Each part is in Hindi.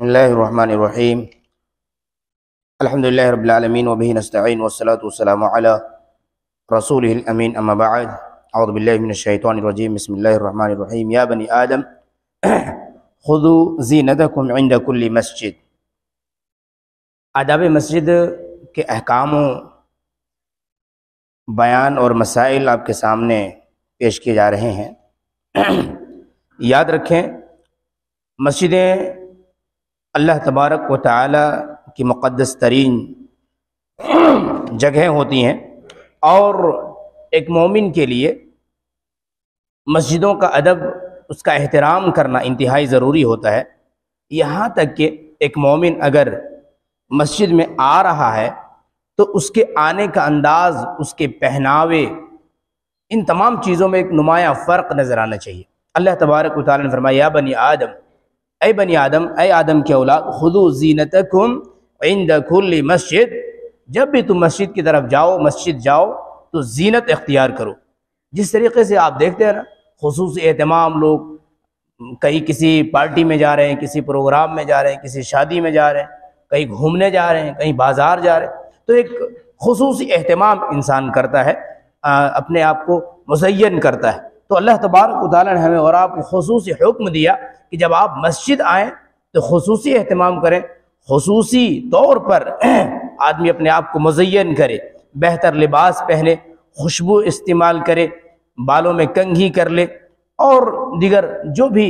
बिस्मिल्लाहिर्रहमानिर्रहीम अल्हम्दुलिल्लाहि रब्बिल आलमीन व बिही नस्तईन वस्सलातु वस्सलामु अला रसूलिहिल अमीन अम्मा बअद अऊज़ु बिल्लाहि मिनश शैतानिर रजीम बिस्मिल्लाहिर्रहमानिर्रहीम या बनी आदम खुदू ज़ीनतकुम इंद कुल्ली मस्जिद। आदाब मस्जिद के अहकाम बयान और मसाइल आपके सामने पेश किए जा रहे हैं। याद रखें, मस्जिदें अल्लाह तबारक व तआला की मुक़द्दस तरीन जगह होती हैं और एक मोमिन के लिए मस्जिदों का अदब, उसका एहतराम करना इंतहाई ज़रूरी होता है। यहाँ तक कि एक मोमिन अगर मस्जिद में आ रहा है तो उसके आने का अंदाज़, उसके पहनावे, इन तमाम चीज़ों में एक नुमाया फ़र्क नज़र आना चाहिए। अल्लाह तबारक व तआला ने फरमाया या बनी आदम, ऐ बनी आदम, ऐ आदम के औलाद, खुदू ज़ीनतकुम इंद कुल्ली मस्जिद। जब भी तुम मस्जिद की तरफ जाओ, मस्जिद जाओ तो ज़ीनत इख्तियार करो। जिस तरीके से आप देखते हैं ना, खुसूसी एहतमाम, लोग कहीं किसी पार्टी में जा रहे हैं, किसी प्रोग्राम में जा रहे हैं, किसी शादी में जा रहे हैं, कहीं घूमने जा रहे हैं, कहीं बाज़ार जा रहे हैं, तो एक खुसूसी एहतमाम इंसान करता है, अपने आप को मुज़य्यन करता है। तो अल्लाह तबारक व तआला ने हमें और आपको खुसूसी हुक्म दिया कि जब आप मस्जिद आएँ तो खुसूसी एहतमाम करें, खुसूसी तौर पर आदमी अपने आप को मुज़य्यन करे, बेहतर लिबास पहने, खुशबू इस्तेमाल करे, बालों में कंघी कर ले और दीगर जो भी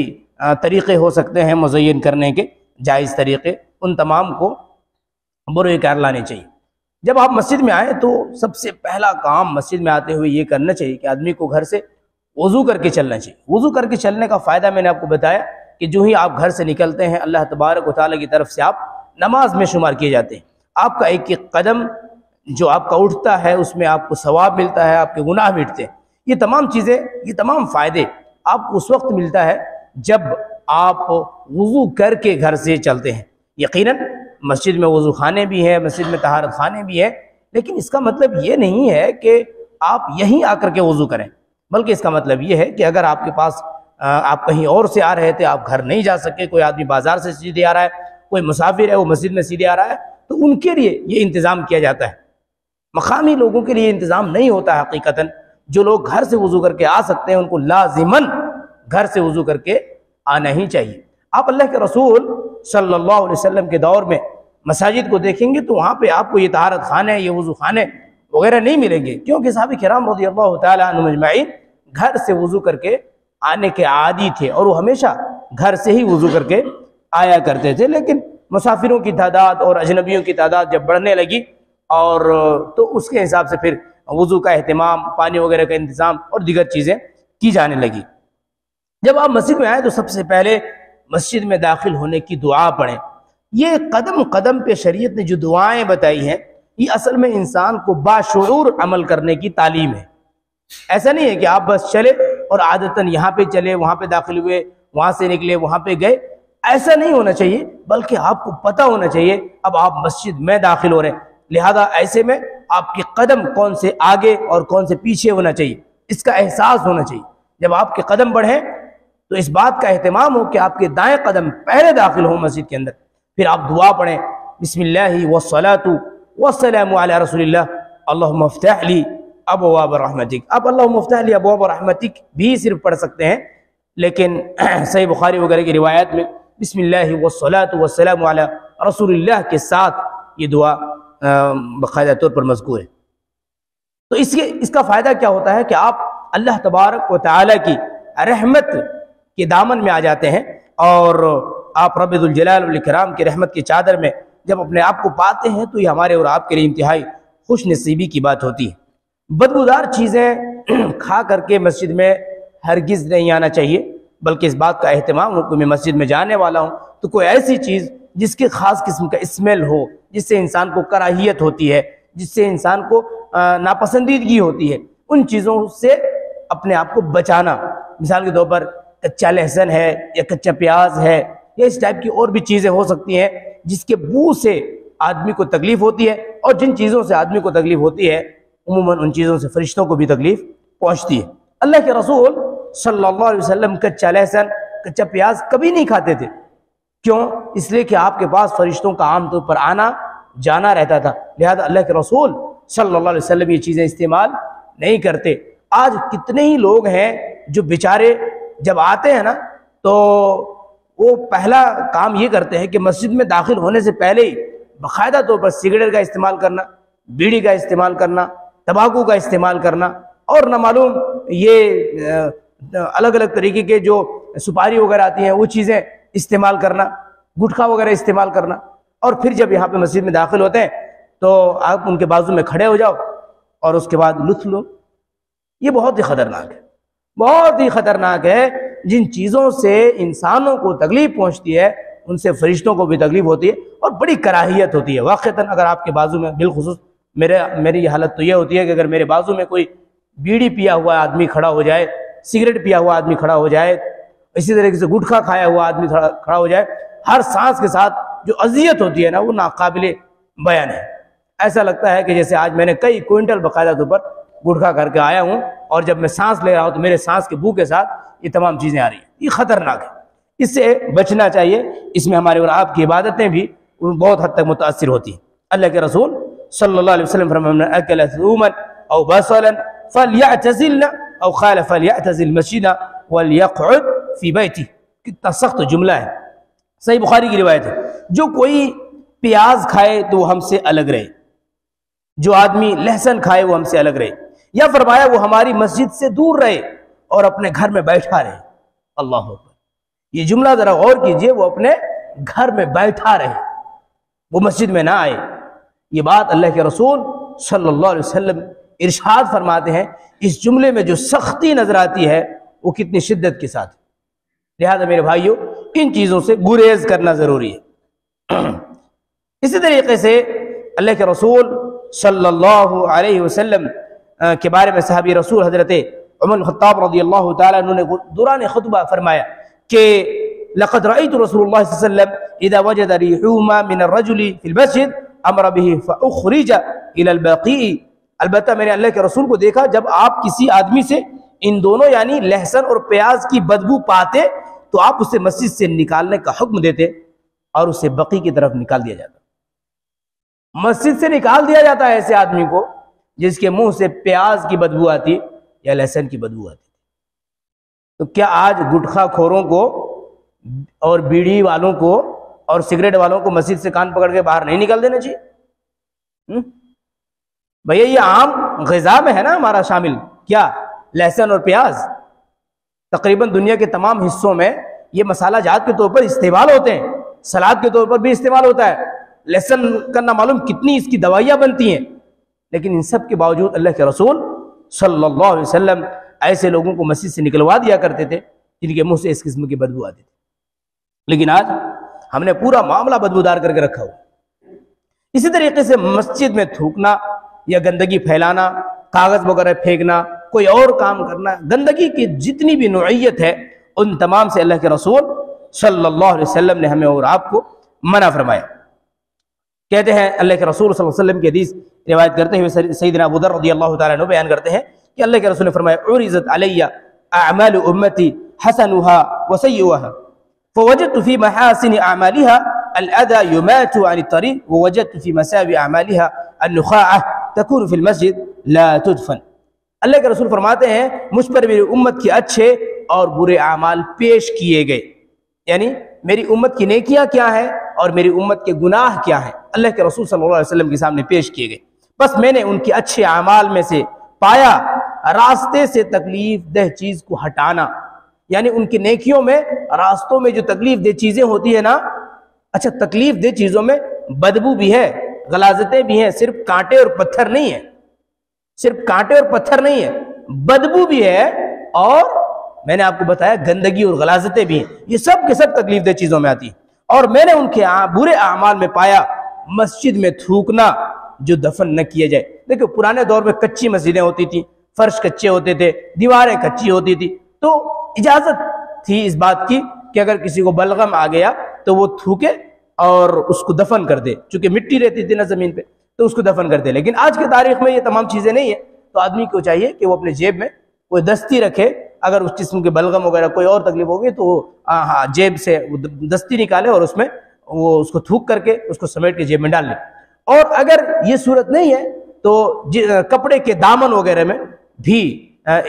तरीक़े हो सकते हैं मुज़य्यन करने के जायज़ तरीक़े, उन तमाम को बुरे कार लाने चाहिए। जब आप मस्जिद में आएँ तो सबसे पहला काम मस्जिद में आते हुए ये करना चाहिए कि आदमी को घर से वज़ू करके चलना चाहिए। वज़ू करके चलने का फ़ायदा मैंने आपको बताया कि जो ही आप घर से निकलते हैं, अल्लाह तबारक व तआला की तरफ से आप नमाज में शुमार किए जाते हैं। आपका एक एक कदम जो आपका उठता है उसमें आपको सवाब मिलता है, आपके गुनाह मिटते हैं। ये तमाम चीज़ें, ये तमाम फ़ायदे आपको उस वक्त मिलता है जब आप वज़ू करके घर से चलते हैं। यकीनन मस्जिद में वज़ू खाने भी हैं, मस्जिद में तहारत खाने भी हैं, लेकिन इसका मतलब ये नहीं है कि आप यहीं आकर के वज़ू करें, बल्कि इसका मतलब ये है कि अगर आपके पास आप कहीं और से आ रहे थे, आप घर नहीं जा सके, कोई आदमी बाज़ार से सीधे आ रहा है, कोई मुसाफिर है वो मस्जिद में सीधे आ रहा है, तो उनके लिए ये इंतज़ाम किया जाता है। मकामी लोगों के लिए इंतज़ाम नहीं होता हकीकतन। जो लोग घर से वज़ू करके आ सकते हैं उनको लाजिमन घर से वज़ू करके आना ही चाहिए। आप अल्लाह के रसूल सल्लल्लाहु अलैहि वसल्लम के दौर में मसाजिद को देखेंगे तो वहाँ पे आपको ये तहारत खाने, ये वज़ू खाने वगैरह नहीं मिलेंगे, क्योंकि सहाबा किराम रज़ियल्लाहु तआला अन्हुम अजमईन घर से वज़ू करके आने के आदी थे और वो हमेशा घर से ही वज़ू करके आया करते थे। लेकिन मुसाफिरों की तादाद और अजनबियों की तादाद जब बढ़ने लगी और तो उसके हिसाब से फिर वज़ू का एहतमाम, पानी वगैरह का इंतज़ाम और दीगर चीज़ें की जाने लगी। जब आप मस्जिद में आए तो सबसे पहले मस्जिद में दाखिल होने की दुआ पढ़ें। ये कदम कदम पे शरीयत ने जो दुआएं बताई हैं, ये असल में इंसान को बाशऊर अमल करने की तालीम है। ऐसा नहीं है कि आप बस चले और आदतन यहाँ पे चले, वहाँ पे दाखिल हुए, वहाँ से निकले, वहाँ पे गए, ऐसा नहीं होना चाहिए, बल्कि आपको पता होना चाहिए अब आप मस्जिद में दाखिल हो रहे हैं, लिहाजा ऐसे में आपके कदम कौन से आगे और कौन से पीछे होना चाहिए, इसका एहसास होना चाहिए। जब आपके कदम बढ़ें तो इस बात का एहतमाम हो कि आपके दाएं कदम पहले दाखिल हो मस्जिद के अंदर। फिर आप दुआ पढ़ें, बिस्मिल्लाहि वस्सलातु वस्सलामु अला रसूलिल्लाह अल्लाहुम्मा इफ्तह ली अबवाब रहमतिक। आप अल्लाहुम्मा इफ्तह ली अबवाब रहमतिक भी सिर्फ पढ़ सकते हैं, लेकिन सही बुखारी वगैरह की रिवायत में बिस्मिल्लाहि वस्सलातु वस्सलामु अला रसूलिल्लाह के साथ ये दुआ बाकायदा तौर पर मज़कूर है। तो इसका फ़ायदा क्या होता है कि आप अल्लाह तबारक व तआला की रहमत के दामन में आ जाते हैं और आप रब्बुल जलाल वल इकराम की रहमत की चादर में जब अपने आप को पाते हैं तो ये हमारे और आपके लिए इंतहाई खुश नसीबी की बात होती है। बदबूदार चीज़ें खा करके मस्जिद में हरगिज़ नहीं आना चाहिए, बल्कि इस बात का एहतमाम हो कि मैं मस्जिद में जाने वाला हूँ तो कोई ऐसी चीज़ जिसके ख़ास किस्म का स्मेल हो, जिससे इंसान को कराहियत होती है, जिससे इंसान को नापसंदीदगी होती है, उन चीज़ों से अपने आप को बचाना। मिसाल के तौर पर कच्चा लहसुन है या कच्चा प्याज है या इस टाइप की और भी चीज़ें हो सकती हैं जिसके बू से आदमी को तकलीफ़ होती है, और जिन चीज़ों से आदमी को तकलीफ़ होती है उमूमन उन चीज़ों से फरिश्तों को भी तकलीफ़ पहुँचती है। अल्लाह के रसूल सल्लल्लाहु अलैहि वसल्लम कच्चा लहसुन, कच्चा प्याज कभी नहीं खाते थे। क्यों? इसलिए कि आपके पास फरिश्तों का आमतौर पर आना जाना रहता था, लिहाजा अल्लाह के रसूल सल्लल्लाहु अलैहि वसल्लम ये चीज़ें इस्तेमाल नहीं करते। आज कितने ही लोग हैं जो बेचारे जब आते हैं ना तो वो पहला काम ये करते हैं कि मस्जिद में दाखिल होने से पहले ही बाकायदा तौर पर सिगरेट का इस्तेमाल करना, बीड़ी का इस्तेमाल करना, तंबाकू का इस्तेमाल करना और न मालूम ये अलग अलग तरीके के जो सुपारी वगैरह आती हैं वो चीज़ें इस्तेमाल करना, गुटखा वगैरह इस्तेमाल करना। और फिर जब यहाँ पे मस्जिद में दाखिल होते हैं तो आप उनके बाजू में खड़े हो जाओ और उसके बाद लुत्फ लो। ये बहुत ही ख़तरनाक है, बहुत ही ख़तरनाक है। जिन चीज़ों से इंसानों को तकलीफ़ पहुँचती है उनसे फरिश्तों को भी तकलीफ़ होती है और बड़ी कराहियत होती है। वाक़तन अगर आपके बाजू में, बिलखुसूस मेरी हालत तो ये होती है कि अगर मेरे बाजू में कोई बीड़ी पिया हुआ आदमी खड़ा हो जाए, सिगरेट पिया हुआ आदमी खड़ा हो जाए, इसी तरीके से गुटखा खाया हुआ आदमी खड़ा हो जाए, हर सांस के साथ जो अजियत होती है ना वो नाकाबिले बयान है। ऐसा लगता है कि जैसे आज मैंने कई क्विंटल बाकायदा तौर पर गुटखा करके आया हूँ और जब मैं सांस ले रहा हूँ तो मेरे सांस के बू के साथ ये तमाम चीज़ें आ रही हैं। ये ख़तरनाक है, इससे बचना चाहिए। इसमें हमारे और आपकी इबादतें भी बहुत हद तक मुतासिर होती हैं। अल्लाह के रसूल सल्लल्लाहु अलैहि वसल्लम फरमाते हैं अकल थूमन औ बसलन फलयअतज़िल औ ख़ाल फलयअतज़िल मस्जिद वलयक़उद फ़ी बैती। कितना सख्त जुमला है, सही बुखारी की रिवायत है। जो कोई प्याज खाए तो वो हमसे अलग रहे, जो आदमी लहसुन खाए वो हमसे अलग रहे, या फरमाया वो हमारी मस्जिद से दूर रहे और अपने घर में बैठा रहे। अल्लाह अकबर, ये जुमला जरा गौर कीजिए, वो अपने घर में बैठा रहे, वो मस्जिद में ना आए। ये बात अल्लाह के रसूल सल्लल्लाहु अलैहि वसल्लम इरशाद फरमाते हैं। इस जुमले में जो सख्ती नजर आती है वो कितनी शिद्दत के साथ। लिहाजा मेरे भाइयों, इन चीज़ों से गुरेज करना ज़रूरी है। इसी तरीके से अल्लाह के रसूल सल्लल्लाहु अलैहि वसल्लम के बारे में सहाबी रसूल हज़रत उमर बिन ख़त्ताब रज़ियल्लाहु ताला अन्हु ने दुरान खुतबा फरमाया कि लक़द रअयतु रसूलुल्लाह सल्लल्लाहु अलैहि वसल्लम इज़ा वजद रिहुमा मिन अर्रजुली फ़िल मस्जिद अमर बिही फ़उख़रिज इलल बक़ी। अलबत्ता मैंने अल्लाह के रसूल को देखा जब आप किसी आदमी से इन दोनों यानी लहसुन और प्याज की बदबू पाते तो आप उसे मस्जिद से निकालने का हुक्म देते और उसे बकी की तरफ निकाल दिया जाता। मस्जिद से निकाल दिया जाता है ऐसे आदमी को जिसके मुंह से प्याज की बदबू आती या लहसुन की बदबू आती। तो क्या आज गुटखा खोरों को और बीड़ी वालों को और सिगरेट वालों को मस्जिद से कान पकड़ के बाहर नहीं निकाल देना चाहिए? भैया ये आम ग़िज़ा में है ना हमारा शामिल, क्या लहसुन और प्याज। तकरीबन दुनिया के तमाम हिस्सों में ये मसाला जात के तौर पर इस्तेमाल होते हैं, सलाद के तौर पर भी इस्तेमाल होता है। लहसुन का ना मालूम कितनी इसकी दवाइयाँ बनती हैं, लेकिन इन सब के बावजूद अल्लाह के रसूल सल्लल्लाहु अलैहि वसल्लम ऐसे लोगों को मस्जिद से निकलवा दिया करते थे जिनके मुंह से इस किस्म की बदबू आती थी। लेकिन आज हमने पूरा मामला बदबूदार करके रखा हुआ। इसी तरीके से मस्जिद में थूकना या गंदगी फैलाना, कागज़ वगैरह फेंकना, कोई और काम करना, गंदगी की जितनी भी नौइयत है उन तमाम से अल्लाह के रसूल सल्लल्लाहु अलैहि वसल्लम ने हमें और आपको मना फरमाया। कहते हैं अल्लाह के रसूल सल्लल्लाहु अलैहि वसल्लम की हदीस रिवायत करते हुए सय्यदना अबू दर रज़ियल्लाहु ताला अन्हु बयान करते हैं कि अल्लाह के रसूल ने फरमाया उरिज़त अलैया अअमालु उम्मती हसनुहा व सय्युहा फवजदतु फी महासिन अअमालिहा अल-अदा युमातु अन तरीक़ व वजदतु फी मसावी अअमालिहा अन-नुख़ाअह तकूनु फिल मस्जिद ला तुदफन। अल्लाह के रसूल फरमाते हैं मुझ पर मेरी उम्मत के अच्छे और बुरे अमाल पेश किए गए, यानी मेरी उम्मत की नेकियां क्या हैं और मेरी उम्मत के गुनाह क्या हैं, अल्लाह के रसूल सल्लल्लाहु अलैहि वसल्लम के सामने पेश किए गए। बस मैंने उनके अच्छे अमाल में से पाया रास्ते से तकलीफ दह चीज़ को हटाना, यानी उनकी नेकियों में रास्तों में जो तकलीफ दह चीज़ें होती है ना, अच्छा तकलीफ दह चीज़ों में बदबू भी है, गलाजतें भी हैं, सिर्फ कांटे और पत्थर नहीं है, सिर्फ कांटे और पत्थर नहीं है, बदबू भी है और मैंने आपको बताया गंदगी और गलाजतें भी हैं। ये सब के सब तकलीफ दह चीज़ों में आती है। और मैंने उनके बुरे अमाल में पाया मस्जिद में थूकना जो दफन न किया जाए। देखो पुराने दौर में कच्ची मस्जिदें होती थी, फर्श कच्चे होते थे, दीवारें कच्ची होती थी, तो इजाज़त थी इस बात की कि अगर किसी को बलगम आ गया तो वो थूके और उसको दफन कर दे, चूंकि मिट्टी रहती थी ना ज़मीन पे तो उसको दफन कर दे। लेकिन आज की तारीख में ये तमाम चीज़ें नहीं है, तो आदमी को चाहिए कि वो अपने जेब में कोई दस्ती रखे, अगर उस जिस्म के बलगम वगैरह कोई और तकलीफ होगी तो हाँ जेब से दस्ती निकाले और उसमें वो उसको थूक करके उसको समेट के जेब में डाल ले। और अगर ये सूरत नहीं है तो कपड़े के दामन वगैरह में भी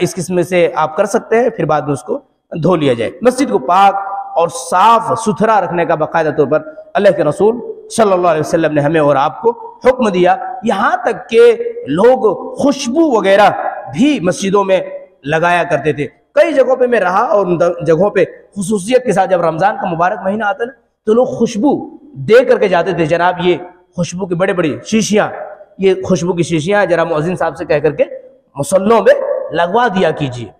इस किस्म से आप कर सकते हैं, फिर बाद में उसको धो लिया जाए। मस्जिद को पाक और साफ सुथरा रखने का बाकायदा तौर पर अल्लाह के रसूल सल्लल्लाहु अलैहि वसल्लम ने हमें और आपको हुक्म दिया। यहाँ तक के लोग खुशबू वगैरह भी मस्जिदों में लगाया करते थे। कई जगहों पे मैं रहा और उन जगहों पे खुसूसियत के साथ जब रमज़ान का मुबारक महीना आता ना तो लोग खुशबू दे करके जाते थे, जनाब ये खुशबू की बड़ी बड़ी शीशियाँ, ये खुशबू की शीशियाँ जरा मुअज्जिन साहब से कह करके मुसल्लों में लगवा दिया कीजिए।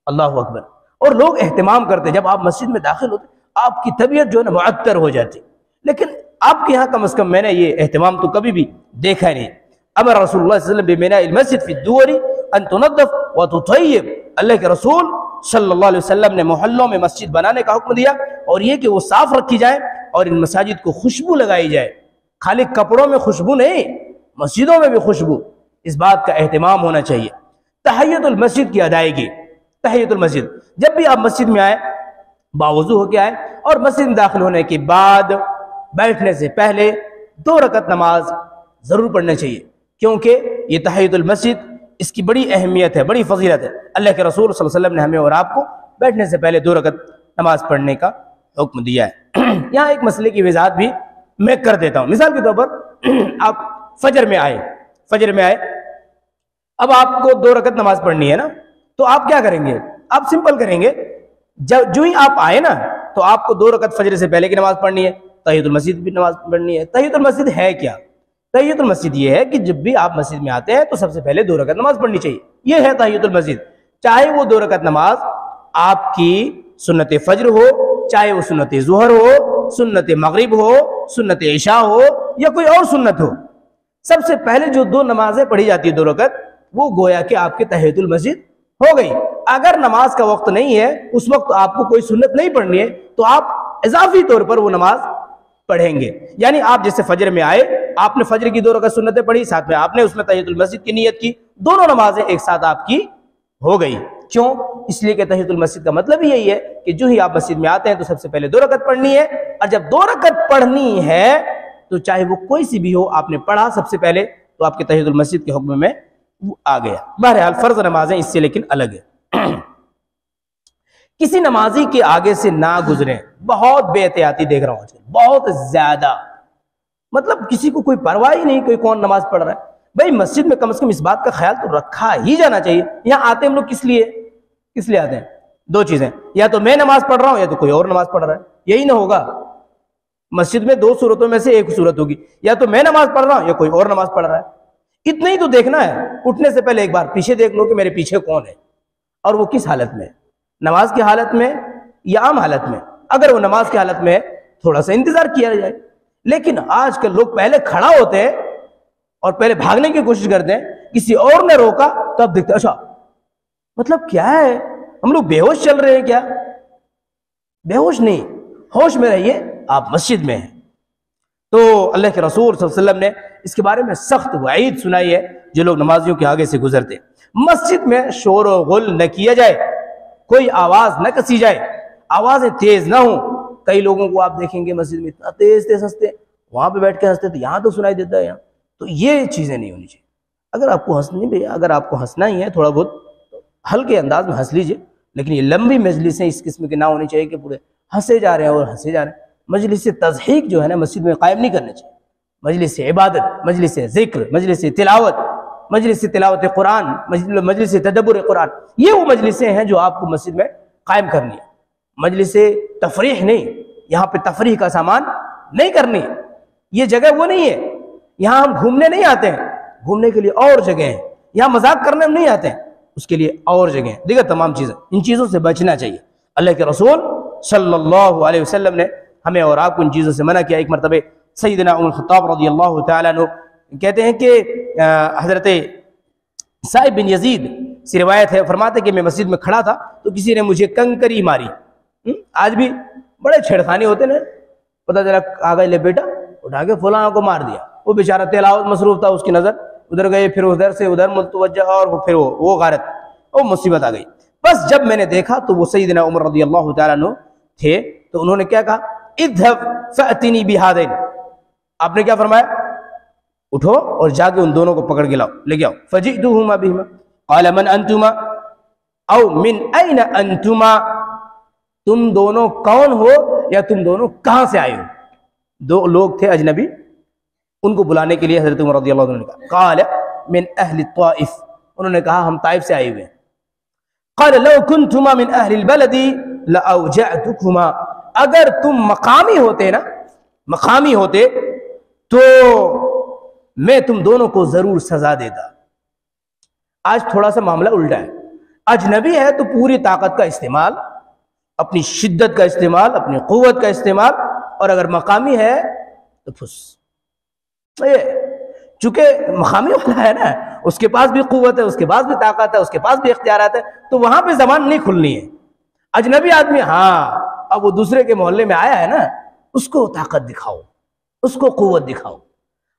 अल्लाह अकबर। और लोग एहतमाम करते, जब आप मस्जिद में दाखिल होते आपकी तबीयत जो है ना मुअत्तर हो जाती, लेकिन आपके यहाँ कम अज़ कम मैंने ये एहतमाम तो कभी भी देखा नहीं। अमर रसूलुल्लाह सल्लल्लाहु अलैहि वसल्लम बिबिनाइल मस्जिद फी दुवरी अन तुनद्दफ व तुतय्यब। अल्लाह के रसूल सल्लल्लाहु अलैहि वसल्लम ने मोहल्लों में मस्जिद बनाने का हुक्म दिया और ये कि वो साफ रखी जाए और इन मसाजिद को खुशबू लगाई जाए। खाली कपड़ों में खुशबू नहीं, मस्जिदों में भी खुशबू, इस बात का एहतमाम होना चाहिए। तहियतुल मस्जिद की अदायगी, तहियतुल मस्जिद, जब भी आप मस्जिद में आए बावुज़ू होके आए और मस्जिद में दाखिल होने के बाद बैठने से पहले 2 रकत नमाज जरूर पढ़ना चाहिए, क्योंकि ये तहियतुल मस्जिद इसकी बड़ी अहमियत है, बड़ी फजीलत है। अल्लाह के रसूल सल्लल्लाहु अलैहि वसल्लम ने हमें और आपको बैठने से पहले 2 रकत नमाज पढ़ने का हुक्म दिया है। यहाँ एक मसले की वजाहत भी मैं कर देता हूँ। मिसाल के तौर पर आप फजर में आए, अब आपको 2 रकत नमाज पढ़नी है ना, तो आप क्या करेंगे? आप सिंपल करेंगे, जब जो ही आप आए ना तो आपको 2 रकत फजर से पहले की नमाज पढ़नी है, तहियतुल मस्जिद भी नमाज पढ़नी है। तहियतुल मस्जिद है क्या? तहियतुल मस्जिद ये है कि जब भी आप मस्जिद में आते हैं तो सबसे पहले 2 रकत नमाज पढ़नी चाहिए। ये है तहियतुल मस्जिद। चाहे वो 2 रकत नमाज आपकी सुन्नत फजर हो, चाहे वो सुन्नत ज़ुहर हो, सुन्नत मगरिब हो, सुन्नत इशा हो या कोई और सुन्नत हो, सबसे पहले जो 2 नमाजें पढ़ी जाती है 2 रकत, वो गोया कि आपके तहियतुल मस्जिद हो गई। अगर नमाज का वक्त नहीं है, उस वक्त आपको कोई सुन्नत नहीं पढ़नी है, तो आप इजाफी तौर पर वो नमाज पढ़ेंगे। यानी आप जैसे फजर में आए, आपने फजर की 2 रकत सुन्नतें पढ़ी, साथ में आपने उसमें तहियतुल मस्जिद की नियत की, दोनों नमाजें एक साथ आपकी हो गई। क्यों? इसलिए कि तहियतुल मस्जिद का मतलब ही यही है कि जो ही आप मस्जिद में आते हैं तो सबसे पहले 2 रकत पढ़नी है, और जब 2 रकत पढ़नी है तो चाहे वो कोई सी भी हो, आपने पढ़ा सबसे पहले तो आपके तहियतुल मस्जिद के हुक्म में वो आ गया। बहरहाल फर्ज नमाजें इससे लेकिन अलग है। किसी नमाजी के आगे से ना गुजरे, बहुत बेहतियाती देख रहा हूं आजकल, बहुत ज्यादा, मतलब किसी को कोई परवाह ही नहीं कोई कौन नमाज पढ़ रहा है। भाई मस्जिद में कम से कम इस बात का ख्याल तो रखा ही जाना चाहिए। यहाँ आते हम लोग किस लिए आते हैं? 2 चीजें, या तो मैं नमाज पढ़ रहा हूं या तो कोई और नमाज पढ़ रहा है। यही ना होगा, मस्जिद में 2 सूरतों में से एक सूरत होगी, या तो मैं नमाज पढ़ रहा हूं या कोई और नमाज पढ़ रहा है। इतना ही तो देखना है। उठने से पहले एक बार पीछे देख लो कि मेरे पीछे कौन है और वो किस हालत में है, नमाज की हालत में या आम हालत में। अगर वो नमाज की हालत में है थोड़ा सा इंतजार किया जाए। लेकिन आजकल लोग पहले खड़ा होते हैं और पहले भागने की कोशिश करते हैं, किसी और ने रोका तब देखते अच्छा, मतलब क्या है, हम लोग बेहोश चल रहे हैं क्या? बेहोश नहीं, होश में रहिए, आप मस्जिद में हैं। तो अल्लाह के रसूल सल्लल्लाहु अलैहि वसल्लम ने इसके बारे में सख्त वईद सुनाई है जो लोग नमाजियों के आगे से गुजरते। मस्जिद में शोर और गुल न किया जाए, कोई आवाज न कसी जाए, आवाजें तेज ना हो। कई लोगों को आप देखेंगे मस्जिद में इतना तेज तेज हंसते, वहां पे बैठ के हंसते तो यहाँ तो सुनाई देता है यहाँ, तो ये चीजें नहीं होनी चाहिए। अगर आपको हंसनी भी, अगर आपको हंसना ही है थोड़ा बहुत हल्के अंदाज में हंस लीजिए, लेकिन ये लंबी मजलिसें इस किस्म की ना होनी चाहिए कि पूरे हंसे जा रहे हैं और हंसे जा रहे हैं। मजलिस तज़हीक जो है ना मस्जिद में कायम नहीं करना चाहिए। मजलिस इबादत, मजलिस ज़िक्र, मजलिस तिलावत कुरान, मजलिस तदब्बुर कुरान, ये वो मजलिसें हैं जो आपको मस्जिद में कायम करनी है। मजलिस तफरीह नहीं, यहाँ पे तफरीह का सामान नहीं करनी है। ये जगह वो नहीं है, यहाँ हम घूमने नहीं आते हैं, घूमने के लिए और जगह है। यहाँ मजाक करने हम नहीं आते हैं, उसके लिए और जगह है। देखिए तमाम चीज़ें, इन चीज़ों से बचना चाहिए। अल्लाह के रसूल सल्लल्लाहु अलैहि वसल्लम ने हमें और आपको इन चीज़ों से मना किया। एक मरतबे सैयदना उमर खत्ताब रज़ियल्लाहु तआला अन्हु कहते हैं कि हज़रत साइब बिन यजीद से रिवायत है, फरमाते कि मैं मस्जिद में खड़ा था तो किसी ने मुझे कंकरी मारी। आज भी बड़े छेड़खानी होते ना, पता चला आ गए ले बेटा उठा के फलाना को मार दिया। वो बेचारा तिलावत मसरूफ था, उसकी नज़र उधर गए, फिर उधर से उधर मुतवज्जा और फिर वो गारत, वो मुसीबत आ गई। बस जब मैंने देखा तो वो सैयदना उमर रज़ियल्लाहु ताला अन्हु थे, तो उन्होंने क्या कहा, इज़हब फ़अतिनी बिहादैन, आपने क्या फरमाया, उठो और जाके उन दोनों को पकड़ के लाओ, लेके आओ। फजिअतुहुमा बिहिमा क़ाल मन अंतुमा औ मिन ऐन अंतुमा, तुम दोनों कौन हो या तुम दोनों कहां से आए हो। दो लोग थे अजनबी, उनको बुलाने के लिए हज़रत उमर रज़ियल्लाहु अन्हु ने कहा, क़ाल मिन अहली ताइफ, उन्होंने कहा हम ताइफ से आए हुए हैं। क़ाल लौ कुन्तुमा मिन अहलिल बलदी लअवजअतुकुमा, अगर तुम मकामी होते ना, मकामी होते तो मैं तुम दोनों को जरूर सजा देता। आज थोड़ा सा मामला उल्टा है, अजनबी है तो पूरी ताकत का इस्तेमाल, अपनी शिद्दत का इस्तेमाल, अपनी कुव्वत का इस्तेमाल, और अगर मकामी है तो फुस। चूंकि मकामी वाला है ना, उसके पास भी कुव्वत है, उसके पास भी ताकत है, उसके पास भी इख्तियारात है, तो वहां पे जबान नहीं खुलनी है। अजनबी आदमी, हाँ अब वो दूसरे के मोहल्ले में आया है ना, उसको ताकत दिखाओ, उसको कुव्वत दिखाओ।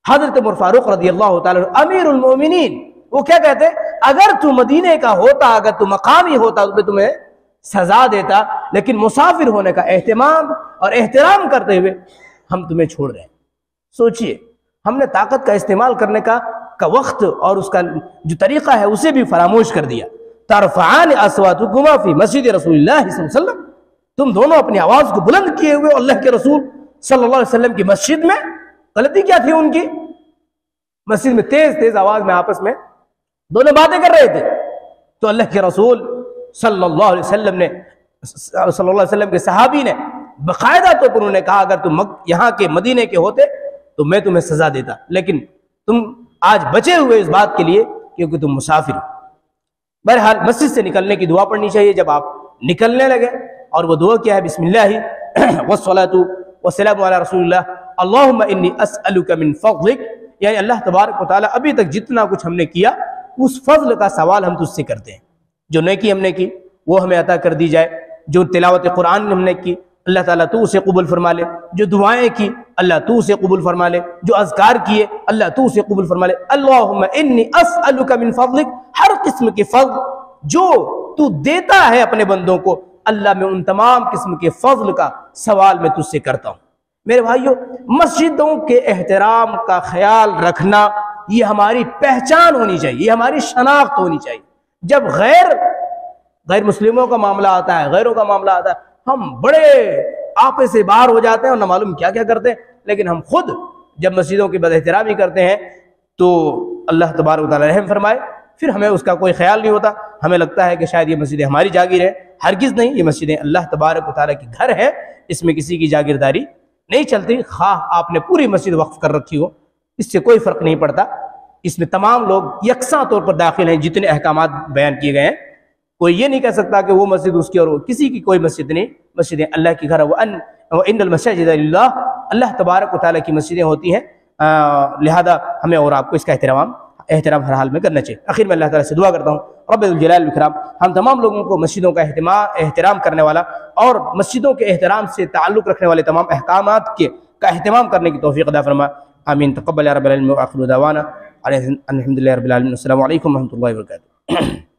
हजरत उमर फारूक रज़ियल्लाहु ताला अमीरुल मोमिनीन, वो क्या कहते, अगर तू मदीने का होता, अगर तू मकामी होता तो मैं तुम्हें सजा देता, लेकिन मुसाफिर होने का एहतमाम और एहतराम करते हुए हम तुम्हें छोड़ रहे हैं। सोचिए, हमने ताकत का इस्तेमाल करने का वक्त और उसका जो तरीका है उसे भी फरामोश कर दिया। तरफ़ान अस्वातुकुमा फी मस्जिद रसूलिल्लाह सल्लल्लाहु अलैहि वसल्लम, तुम दोनों अपनी आवाज को बुलंद किए हुए अल्लाह के रसूल सल्लल्लाहु अलैहि वसल्लम की मस्जिद में, गलती क्या थी उनकी, मस्जिद में तेज तेज आवाज में आपस में दोनों बातें कर रहे थे, तो अल्लाह के रसूल सल्लल्लाहु अलैहि वसल्लम के सहाबी ने बाकायदा तौर पर उन्होंने कहा, अगर तुम यहाँ के मदीने के होते तो मैं तुम्हें सजा देता, लेकिन तुम आज बचे हुए इस बात के लिए क्योंकि तुम मुसाफिर हो। बहरहाल मस्जिद से निकलने की दुआ पढ़नी चाहिए जब आप निकलने लगे, और वो दुआ क्या है, बिस्मिल्लाहि वस्सलातु वस्सलामु अला रसूलिल्लाह अल्लाहुम्मा इन्नी अस्अलुका मिन फज़लिक, यानी अल्लाह तबारक व तआला अभी तक जितना कुछ हमने किया उस फजल का सवाल हम तुझसे करते हैं। जो नेकी हमने की वो हमें अता कर दी जाए, जो तिलावत कुरान हमने की अल्लाह ताला तू उसे कबूल फरमा ले, जो दुआएं की अल्लाह तू उसे कबूल फरमा ले, जो अज़कार किए अल्लाह तू उसे कबूल फरमा ले। अल्लाहुम्मा इन्नी अस्अलुका मिन फज़लिक, हर किस्म के फज़ल जो तू देता है अपने बंदों को, अल्लाह मैं उन तमाम किस्म के फजल का सवाल मैं तुझसे करता हूँ। मेरे भाइयों, मस्जिदों के एहतराम का ख्याल रखना ये हमारी पहचान होनी चाहिए, ये हमारी शनाख्त होनी चाहिए। जब गैर मुस्लिमों का मामला आता है, गैरों का मामला आता है, हम बड़े आपे से बाहर हो जाते हैं और न मालूम क्या क्या करते हैं, लेकिन हम खुद जब मस्जिदों की बदएहतरामी करते हैं तो अल्लाह तबारक व तआला रहम फरमाए, फिर हमें उसका कोई ख्याल नहीं होता। हमें लगता है कि शायद ये मस्जिदें हमारी जागीर है, हरगिज़ नहीं, ये मस्जिदें अल्लाह तबारक व तआला की घर है, इसमें किसी की जागीरदारी नहीं चलती। खा आपने पूरी मस्जिद वक्फ कर रखी हो, इससे कोई फ़र्क नहीं पड़ता, इसमें तमाम लोग यकसा तौर पर दाखिल हैं जितने अहकामात बयान किए गए हैं। कोई ये नहीं कह सकता कि वो मस्जिद उसकी और किसी की कोई मस्जिद नहीं, मस्जिदें अल्लाह की घर व इन्नल मसाजिद लिल्लाह, अल्लाह तबारक व तआला की मस्जिदें होती हैं। लिहाजा हमें और आपको इसका एहतराम हर हाल में करना चाहिए। आखिर में अल्लाह ताला से दुआ करता हूँ, रब्बुल जलाल वल इकराम हम तमाम लोगों को मस्जिदों का एहतराम करने वाला और मस्जिदों के एहतराम से ताल्लुक़ रखने वाले तमाम अहकामात का एहतमाम करने की तौफ़ीक़ अता फरमा। आमीन। तक़ब्बल या रब्बल आलमीन व आखिरु दअवाना अनिल हम्दुलिल्लाहि रब्बिल आलमीन। अस्सलामु अलैकुम व रहमतुल्लाहि व बरकातुहू।